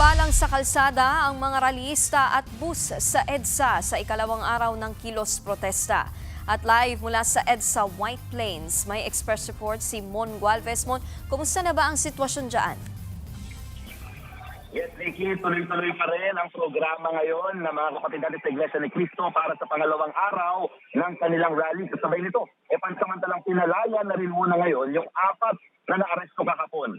Samantalang sa kalsada ang mga rallyista at bus sa EDSA sa ikalawang araw ng kilos protesta. At live mula sa EDSA White Plains, may express report si Mon Gualvez. Mon, kumusta na ba ang sitwasyon dyan? Yes, Nikki, tuloy-tuloy pa rin ang programa ngayon ng mga kapatid natin sa Iglesia ni Cristo para sa pangalawang araw ng kanilang rally. Kasabay nito, pansamantalang pinalaya na rin muna ngayon yung 4 na naaresto kahapon.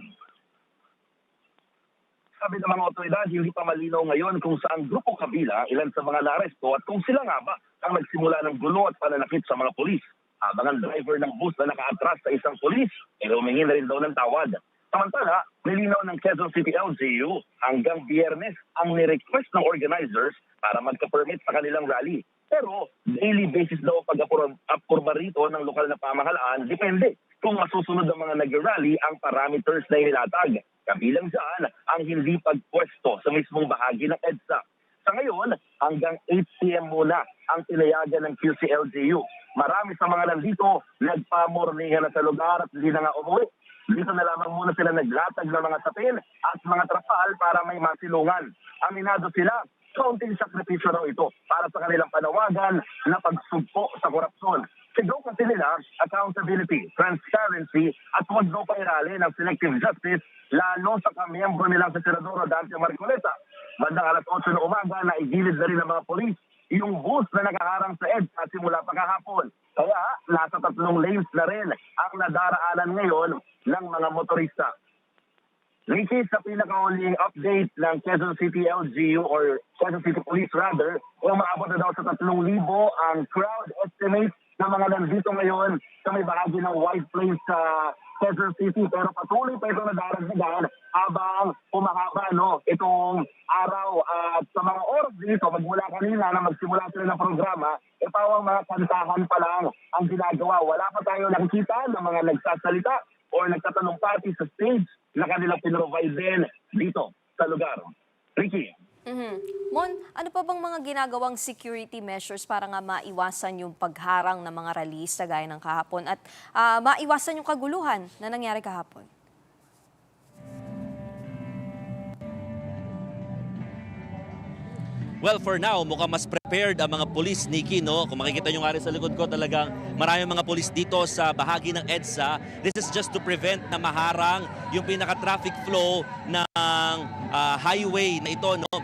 Sabi ng mga otoridad, hindi pa malinaw ngayon kung saan grupo kabila ilan sa mga naaresto at kung sila nga ba ang nagsimula ng gulo at pananakit sa mga polis. Habang ang driver ng bus na nakaatras sa isang polis, humingi na rin daw ng tawad. Samantala, nilinaw ng Quezon City LGU hanggang Biyernes ang nirequest ng organizers para magka-permit sa kanilang rally. Pero daily basis daw pag-apurba rito ng lokal na pamahalaan, depende kung masusunod ng mga nag-rally ang parameters na ilatag. Kabilang dyan ang hindi pagpwesto sa mismong bahagi ng EDSA. Sa ngayon, hanggang 8 p.m. muna ang tinayagan ng QCLGU. Marami sa mga nandito nagpamornihan na sa lugar at hindi na nga umuwi. Dito na lamang muna sila naglatag ng mga sapin at mga trapal para may masilungan. Aminado sila, kaunting sakripisyo raw ito para sa kanilang panawagan na pagsugpo sa korupsyon. Sigaw kasi nila accountability, transparency at huwag daw pairali ng selective justice lalo sa kamiyembro nilang sa Senador Dante Marcoleta. Bandang alas 8 na umaga na igilid na rin ng mga polis yung bus na nakaharang sa EDSA simula pa kahapon. Kaya nasa 3 lanes na rin ang nadaraanan ngayon ng mga motorista. Ricky, sa pinakahuling update ng Quezon City LGU or Quezon City Police rather, umaabot na daw sa 3,000 ang crowd estimate na mga nandito ngayon sa may bahagi ng White Plains sa Quezon City. Pero patuloy pa ito na daragdagan habang humahaba itong araw. At sa mga oras dito, magmula kanina na magsimula sila ng programa, pawang mga kantahan pa lang ang ginagawa. Wala pa tayo nakikita ng mga nagsasalita o nagtatanong pati sa stage na kanilang pinrovide din dito sa lugar. Ricky. Mon, ano pa bang mga ginagawang security measures para nga maiwasan yung pagharang ng mga rallyista gaya ng kahapon at maiwasan yung kaguluhan na nangyari kahapon? Well, for now, mukhang mas prepared ang mga polis, Nikki, no? Kung makikita nyo nga rin sa likod ko, talagang maraming mga polis dito sa bahagi ng EDSA. This is just to prevent na maharang yung pinaka-traffic flow ng highway na ito, no?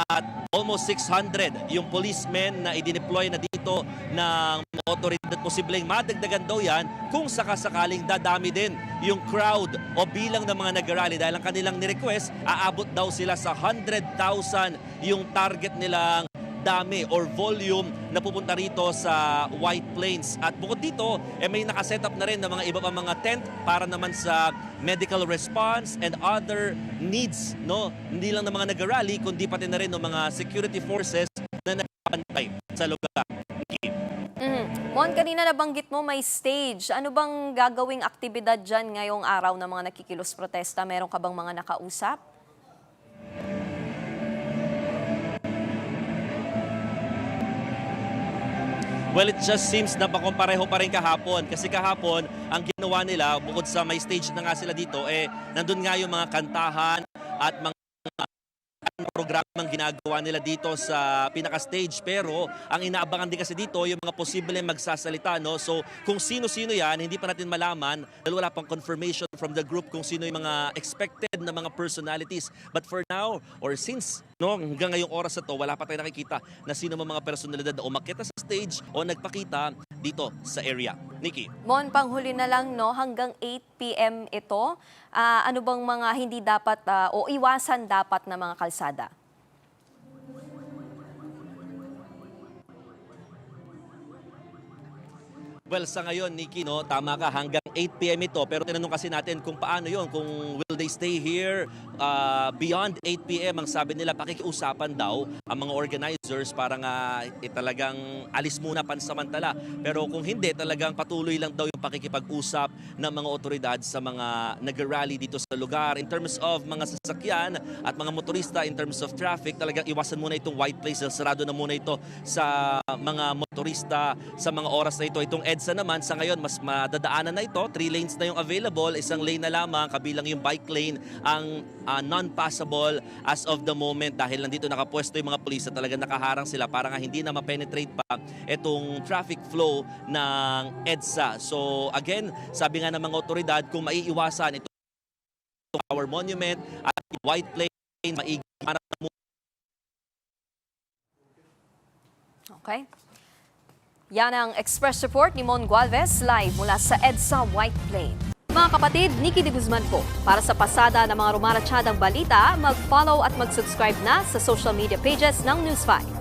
At almost 600 yung policemen na idineploy na dito ng otoridad. Posibleng madagdagan daw yan kung sakasakaling dadami din yung crowd o bilang ng mga nag-rally dahil ang kanilang ni-request, aabot daw sila sa 100,000 yung target nilang dami or volume na pupunta rito sa White Plains. At bukod dito, may nakaset up na rin ng mga iba pang mga tent para naman sa medical response and other needs, no? Hindi lang ng mga nag-rally, kundi pati na rin ng mga security forces na nagpapantay sa lugar. Mon, kanina nabanggit mo may stage. Ano bang gagawing aktibidad dyan ngayong araw ng mga nakikilos protesta? Meron ka bang mga nakausap? Well, it just seems na pareho pa rin kahapon. Kasi kahapon, ang ginawa nila, bukod sa may stage na nga sila dito, nandun nga yung mga kantahan at mga programang ginagawa nila dito sa pinaka-stage. Pero ang inaabangan din kasi dito yung mga posibleng magsasalita, no? So kung sino-sino yan, hindi pa natin malaman dahil wala pang confirmation from the group kung sino yung mga expected na mga personalities. But for now, or since hanggang ngayong oras na to, wala pa tayo nakikita na sino mga personalidad na umakyat sa stage o nagpakita dito sa area. Nikki. Mon, panghuli na lang, hanggang 8 p.m. ito. Ano bang mga hindi dapat o iwasan dapat na mga kalsada? Well, sa ngayon, Nikki, tama ka, hanggang 8 p.m. ito. Pero tinanong kasi natin kung paano yon, kung will they stay here beyond 8 p.m. Ang sabi nila, pakikiusapan daw ang mga organizers para nga talagang alis muna pansamantala. Pero kung hindi, talagang patuloy lang daw yung pakikipag-usap ng mga otoridad sa mga nag-rally dito sa lugar. In terms of mga sasakyan at mga motorista, in terms of traffic, talagang iwasan muna itong White Plains. Sarado na muna ito sa mga motorista sa mga oras na ito. Itong EDSA naman, sa ngayon, mas madadaanan na ito. 3 lanes na yung available. Isang lane na lamang, kabilang yung bike lane, ang non-passable as of the moment dahil nandito nakapwesto yung mga pulis at talagang nakaharang sila para nga hindi na ma-penetrate pa itong traffic flow ng EDSA. So again, sabi nga ng mga otoridad, kung maiiwasan ito our monument at White Plains, maigi para Okay. Yan ang Express Report ni Mon Gualvez live mula sa EDSA White Plains. Mga kapatid, Nikki de Guzman po. Para sa pasada ng mga rumaratsyadang balita, mag-follow at mag-subscribe na sa social media pages ng News 5.